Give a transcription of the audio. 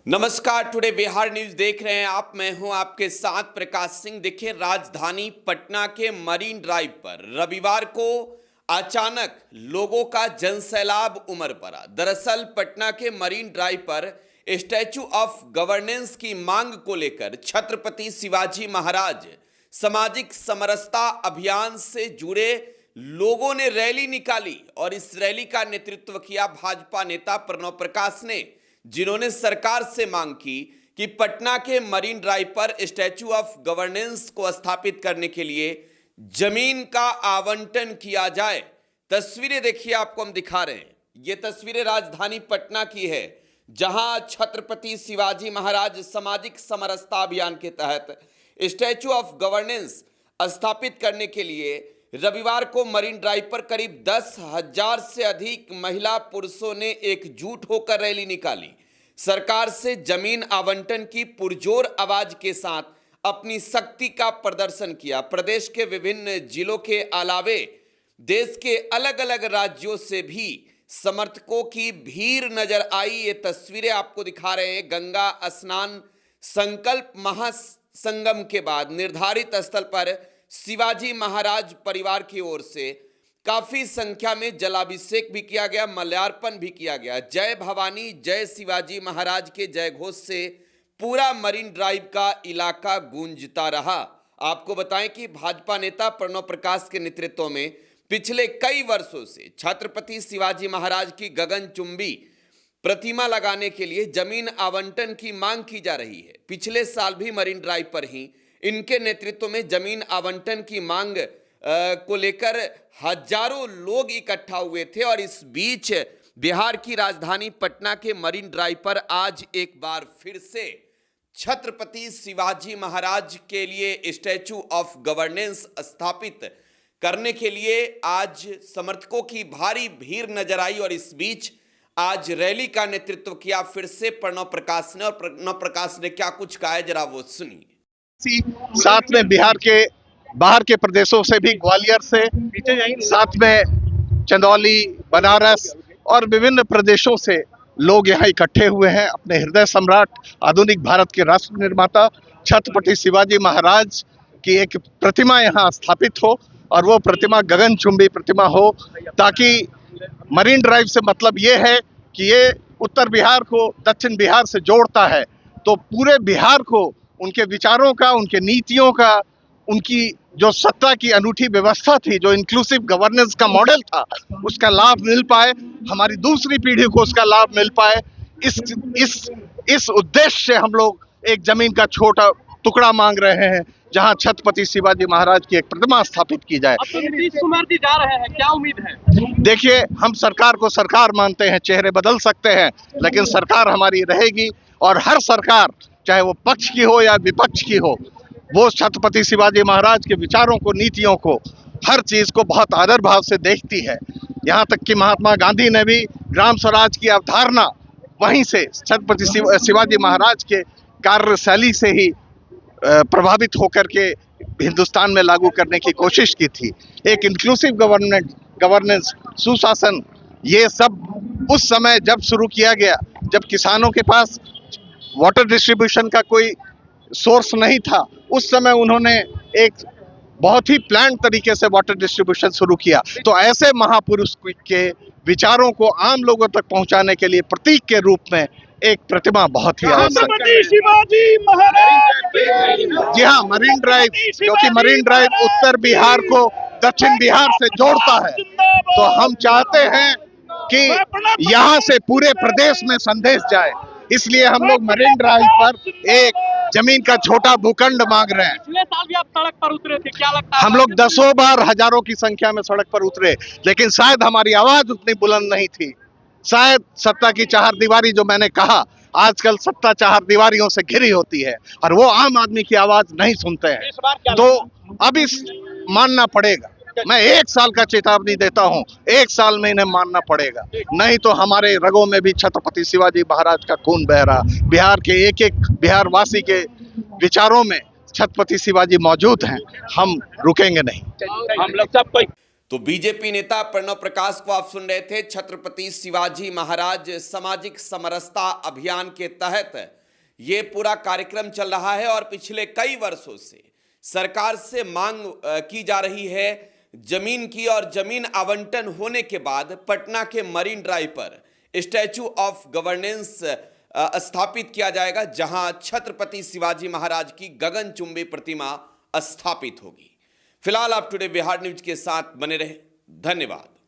नमस्कार, today Bihar news देख रहे हैं आप। मैं हूं आपके साथ प्रकाश सिंह। देखिए, राजधानी पटना के मरीन ड्राइव पर रविवार को अचानक लोगों का जनसैलाब उमड़ पड़ा। दरअसल पटना के मरीन ड्राइव पर स्टैचू ऑफ गवर्नेंस की मांग को लेकर छत्रपति शिवाजी महाराज सामाजिक समरसता अभियान से जुड़े लोगों ने रैली निकाली और इस रैली का नेतृत्व किया भाजपा नेता प्रणव प्रकाश ने, जिन्होंने सरकार से मांग की कि पटना के मरीन ड्राइव पर स्टैचू ऑफ गवर्नेंस को स्थापित करने के लिए जमीन का आवंटन किया जाए। तस्वीरें देखिए, आपको हम दिखा रहे हैं। ये तस्वीरें राजधानी पटना की है, जहां छत्रपति शिवाजी महाराज सामाजिक समरसता अभियान के तहत स्टैचू ऑफ गवर्नेंस स्थापित करने के लिए रविवार को मरीन ड्राइव पर करीब 10,000 से अधिक महिला पुरुषों ने एकजुट होकर रैली निकाली। सरकार से जमीन आवंटन की पुरजोर आवाज के साथ अपनी शक्ति का प्रदर्शन किया। प्रदेश के विभिन्न जिलों के अलावे देश के अलग अलग राज्यों से भी समर्थकों की भीड़ नजर आई। ये तस्वीरें आपको दिखा रहे हैं। गंगा स्नान संकल्प महासंगम के बाद निर्धारित स्थल पर शिवाजी महाराज परिवार की ओर से काफी संख्या में जलाभिषेक भी किया गया, मल्यार्पण भी किया गया। जय भवानी जय शिवाजी महाराज के जय घोष से पूरा मरीन ड्राइव का इलाका गूंजता रहा। आपको बताएं कि भाजपा नेता प्रणव प्रकाश के नेतृत्व में पिछले कई वर्षों से छत्रपति शिवाजी महाराज की गगनचुंबी प्रतिमा लगाने के लिए जमीन आवंटन की मांग की जा रही है। पिछले साल भी मरीन ड्राइव पर ही इनके नेतृत्व में जमीन आवंटन की मांग को लेकर हजारों लोग इकट्ठा हुए थे और इस बीच बिहार की राजधानी पटना के मरीन ड्राइव पर आज एक बार फिर से छत्रपति शिवाजी महाराज के लिए स्टैचू ऑफ गवर्नेंस स्थापित करने के लिए आज समर्थकों की भारी भीड़ नजर आई और इस बीच आज रैली का नेतृत्व किया फिर से प्रणव प्रकाश ने। और प्रणव प्रकाश ने क्या कुछ कहा है, जरा वो सुनिए। साथ में बिहार के बाहर के प्रदेशों से भी, ग्वालियर से, साथ में चंदौली, बनारस और विभिन्न प्रदेशों से लोग यहाँ इकट्ठे हुए हैं। अपने हृदय सम्राट, आधुनिक भारत के राष्ट्र निर्माता छत्रपति शिवाजी महाराज की एक प्रतिमा यहाँ स्थापित हो और वो प्रतिमा गगनचुंबी प्रतिमा हो, ताकि मरीन ड्राइव से मतलब ये है कि ये उत्तर बिहार को दक्षिण बिहार से जोड़ता है। तो पूरे बिहार को उनके विचारों का, उनके नीतियों का, उनकी जो सत्ता की अनूठी व्यवस्था थी, जो इंक्लूसिव गवर्नेंस का मॉडल था, उसका लाभ मिल पाए, हमारी दूसरी पीढ़ी को उसका लाभ मिल पाए। इस उद्देश्य से हम लोग एक जमीन का छोटा टुकड़ा मांग रहे हैं, जहां छत्रपति शिवाजी महाराज की एक प्रतिमा स्थापित की जाए। अब तो नीतीश कुमार जी जा रहे हैं, क्या उम्मीद है? देखिए, हम सरकार को सरकार मानते हैं, चेहरे बदल सकते हैं, लेकिन सरकार हमारी रहेगी और हर सरकार, चाहे वो पक्ष की हो या विपक्ष की हो, वो छत्रपति शिवाजी महाराज के विचारों को, नीतियों को, हर चीज को बहुत आदर भाव से देखती है। यहाँ तक कि महात्मा गांधी ने भी ग्राम स्वराज की अवधारणा वहीं से छत्रपति शिवाजी महाराज के कार्यशैली से ही प्रभावित होकर के हिंदुस्तान में लागू करने की कोशिश की थी। एक इंक्लूसिव गवर्नेंस, सुशासन, ये सब उस समय जब शुरू किया गया, जब किसानों के पास वाटर डिस्ट्रीब्यूशन का कोई सोर्स नहीं था, उस समय उन्होंने एक बहुत ही प्लान तरीके से वाटर डिस्ट्रीब्यूशन शुरू किया। तो ऐसे महापुरुष के विचारों को आम लोगों तक पहुंचाने के लिए प्रतीक के रूप में एक प्रतिमा बहुत ही आवश्यक है। शिवाजी महाराज। जी हाँ, मरीन ड्राइव, क्योंकि मरीन ड्राइव उत्तर बिहार को दक्षिण बिहार से जोड़ता है, तो हम चाहते हैं कि यहाँ से पूरे प्रदेश में संदेश जाए। इसलिए हम लोग मरीन ड्राइव पर एक जमीन का छोटा भूखंड मांग रहे हैं। पिछले साल भी आप सड़क पर उतरे थे, क्या लगता है? हम लोग दसों बार, हजारों की संख्या में सड़क पर उतरे, लेकिन शायद हमारी आवाज उतनी बुलंद नहीं थी। शायद सत्ता की चारदीवारी, जो मैंने कहा, आजकल सत्ता चारदीवारियों से घिरी होती है और वो आम आदमी की आवाज नहीं सुनते हैं। तो अब इस मानना पड़ेगा। मैं 1 साल का चेतावनी देता हूं, 1 साल में इन्हें मानना पड़ेगा, नहीं तो हमारे रगों में भी छत्रपति शिवाजी महाराज का खून बह रहा। बिहार के एक एक बिहारवासी के विचारों में छत्रपति शिवाजी मौजूद हैं। हम रुकेंगे नहीं। हम लोग सब कोई तो बीजेपी नेता प्रणव प्रकाश को आप सुन रहे थे। छत्रपति शिवाजी महाराज सामाजिक समरसता अभियान के तहत ये पूरा कार्यक्रम चल रहा है और पिछले कई वर्षों से सरकार से मांग की जा रही है जमीन की, और जमीन आवंटन होने के बाद पटना के मरीन ड्राइव पर स्टैचू ऑफ गवर्नेंस स्थापित किया जाएगा, जहां छत्रपति शिवाजी महाराज की गगनचुंबी प्रतिमा स्थापित होगी। फिलहाल आप टुडे बिहार न्यूज के साथ बने रहे। धन्यवाद।